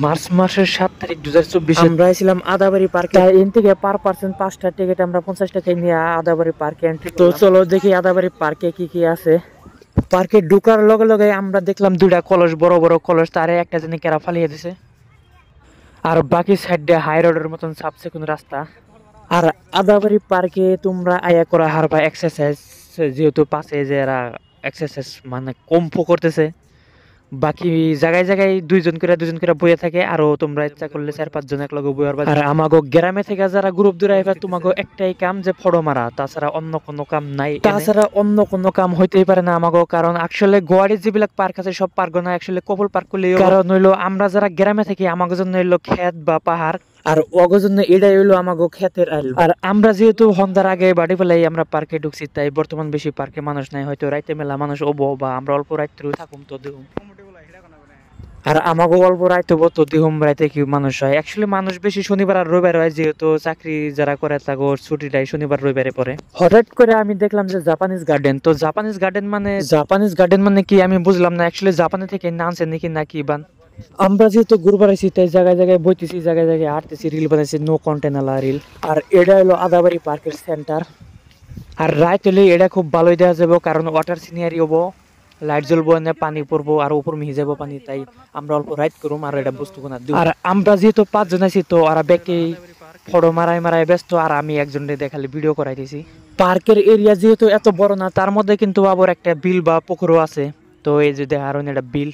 March মাসের 7 তারিখ 2024 আমরা ছিলাম আদাবাড়ি পার্কে। এখান থেকে পার পার্সন 5টা টিকিট আমরা 50 টাকায় নিয়ে আদাবাড়ি পার্কে এন্ট্রি। তো চলো দেখি আদাবাড়ি পার্কে কি কি আছে। পার্কে ঢুকার লগে লগে আমরা দেখলাম দুইটা কলস, বড় বড় কলস, তারে একটা জানি কেরা ফালিয়ে দিছে। আর বাকি সাইডে হাই রোডের মতন সাবসেকুন রাস্তা। আর আদাবাড়ি পার্কে তোমরা আয়া করা হারবা এক্সারসাইজ, যেহেতু পাশে যে এরা এক্সারসাইজ মানে কম্প করতেছে। বাকি জায়গায় জায়গায় দুইজন করে বইয়ে থাকে, আরো তোমরা ইচ্ছা করলে 4-5 জন একলগে বই পারবা। আর আমাগো গ্রামে থেকে যারা গ্রুপ দূরে আইবা, তোমাগো একটাই কাম যে ফটো মারা, তাছাড়া অন্য কোনো কাম নাই। তাছাড়া অন্য কোনো কাম হইতেই পারে না আমাগো, কারণ আসলে গোয়াড়ির যেবিলাক পার্ক আছে সব পার্ক না আসলে কপল পার্ক করলেও, কারণ হইলো আমরা যারা গ্রামে থাকি আমাগো জন্য হইলো ক্ষেত বা পাহাড়, আর ওগো জন্য এটাই হইলো আমাগো ক্ষেতের আইল। আর আমরা যেহেতু সন্ধ্যার আগে বাড়ি পেলাই আমরা পার্কে ঢুকছি, তাই বর্তমান বেশি পার্কে মানুষ নাই, হয়তো রাইতে মেলা মানুষ ওবো বা আমরা অল্প রাত্রে থাকুম তো দেখুন। আর আমাকে অল্প রাইতে হবো তো দিহুম রাইতে কি মানুষ হয়। অ্যাকচুয়ালি মানুষ বেশি শনিবার আর রবিবার হয়, যেহেতু চাকরি যারা করে থাকো ছুটিটাই শনিবার রবিবারে পরে। হঠাৎ করে আমি দেখলাম যে জাপানিজ গার্ডেন। তো জাপানিজ গার্ডেন মানে কি আমি বুঝলাম না। অ্যাকচুয়ালি জাপানি থেকে নামছে নাকি নাকি বান। আমরা যেহেতু ঘুরবার আছি তাই জায়গায় জায়গায় বইতেছি, জায়গায় জায়গায় হাঁটতেছি, রিল বানাইছি, নো কন্টেনালা রিল। আর এটা হলো আদাবাড়ি পার্কের সেন্টার। আর রাইত হলে এটা খুব ভালোই দেখা যাবো, কারণ ওয়াটার সিনারি হবো, লাইট জ্বলবো, পানি পড়বো আর উপর মিহি যাবো পানি, তাই আমরা অল্প রাইড করুম আর এটা বুঝতে না। আর আমরা যেহেতু 5 জন আছি তো আর ব্যাকে ফটো মারাই ব্যস্ত, আর আমি একজনের দেখালে ভিডিও করাইতেছি। পার্কের এরিয়া যেহেতু এত বড় না, তার মধ্যে কিন্তু আবার একটা বিল বা পুকুরও আছে। তো এই যে দেখার একটা বিল।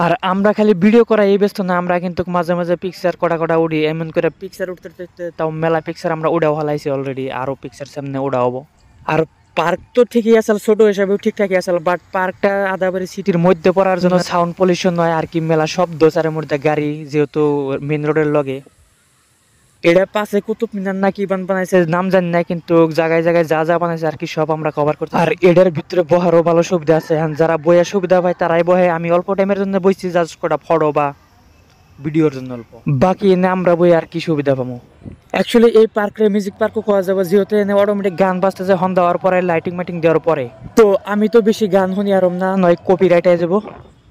আর আমরা খালি ভিডিও করাই ব্যস্ত না, আমরা কিন্তু মাঝে মাঝে পিকচার কটা উড়ি, এমন করে পিকচার উঠতে তাও মেলা পিকচার আমরা উড়াও হালাইছি অলরেডি, আরো পিকচার সামনে উড়াবো। আর পার্ক তো ঠিকই আসল, ছোট হিসাবেও ঠিকঠাকই আসল, বাট পার্কটা আদাবাড়ি সিটির মধ্যে পড়ার জন্য সাউন্ড পলিউশন হয় আর কি, মেলা শব্দ চারের মধ্যে গাড়ি, যেহেতু মেন রোডের লগে। এটা পাশে কুতুব মিনার না কি বানাইছে নাম জানি না, কিন্তু জায়গায় জায়গায় যা যা বানাইছে আর কি সব আমরা কভার করছি। আর এটার ভিতরে বহারও ভালো সুবিধা আছে, যারা বইয়ার সুবিধা পায় তারাই বহে। আমি অল্প টাইমের জন্য বইছি, জাস্ট কটা ফটো বা ভিডিওর জন্য অল্প, বাকি এনে আমরা বই আর কি সুবিধা পাবো। অ্যাকচুয়ালি এই পার্কে মিউজিক পার্কও করা যাবে, যেহেতু এনে অটোমেটিক গান বাজতেছে হন দেওয়ার পরে, লাইটিং মাইটিং দেওয়ার পরে। তো আমি তো বেশি গান শুনি আর না, নয় কপিরাইট হয়ে যাবো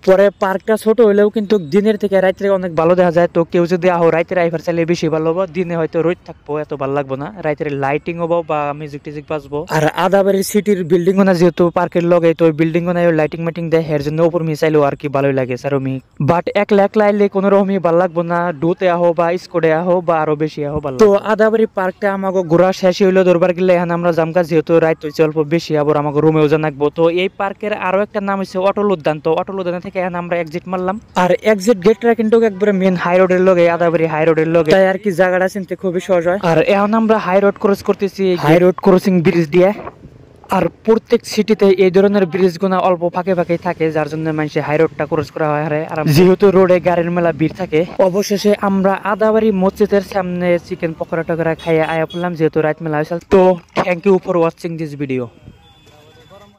পরে। পার্কটা ছোট হইলেও কিন্তু দিনের থেকে রাত্রে অনেক ভালো দেখা যায়। তো কেউ যদি আহো রাইতে আইফার চাইলে বেশি ভালো হবো, দিনে হয়তো রোদ থাকবো, এত ভালো লাগবো না, রাইতে লাইটিং হবো বা মিউজিক টিজিক বাজবো। আর আদাবাড়ির সিটির বিল্ডিং না যেহেতু পার্কের লগে, তো বিল্ডিং না লাইটিং মাইটিং দেয়, এর জন্য উপর মিশাইলেও আর কি ভালোই লাগে স্যার মি। বাট একলা আইলে কোনো রকমই ভালো লাগবো না, ডুতে আহো বা স্কোডে আহো বা আরো বেশি আহো ভালো। তো আদাবাড়ি পার্কটা আমাকে ঘোরা শেষ হইলো, দরবার গেলে এখন আমরা জামকা, যেহেতু রাইত হয়েছে অল্প বেশি, আবার আমাকে রুমেও জানাকবো। তো এই পার্কের আরো একটা নাম হচ্ছে অটল উদ্যান। তো অটল উদ্যান থেকে এখন আমরা এক্সিট মারলাম। আর এক্সিট গেটটা কিন্তু একবারে মেন হাই রোডের লগে, আদাবাড়ি হাই রোডের লগে, তাই আর কি জায়গাটা চিনতে খুবই সহজ হয়। আর এখন আমরা হাই রোড ক্রস করতেছি, হাই রোড ক্রসিং ব্রিজ দিয়ে। আর প্রত্যেক সিটিতে এই ধরনের ব্রিজ গুনা অল্প ফাঁকে ফাঁকে থাকে, যার জন্য মানুষের হাই রোডটা ক্রস করা হয়। আর যেহেতু রোডে গাড়ির মেলা ভিড় থাকে, অবশেষে আমরা আদাবাড়ি মসজিদের সামনে চিকেন পকোড়া টকোড়া খাইয়ে আয়া পড়লাম, যেহেতু রাত মেলা হয়েছিল। তো thank you for watching this video.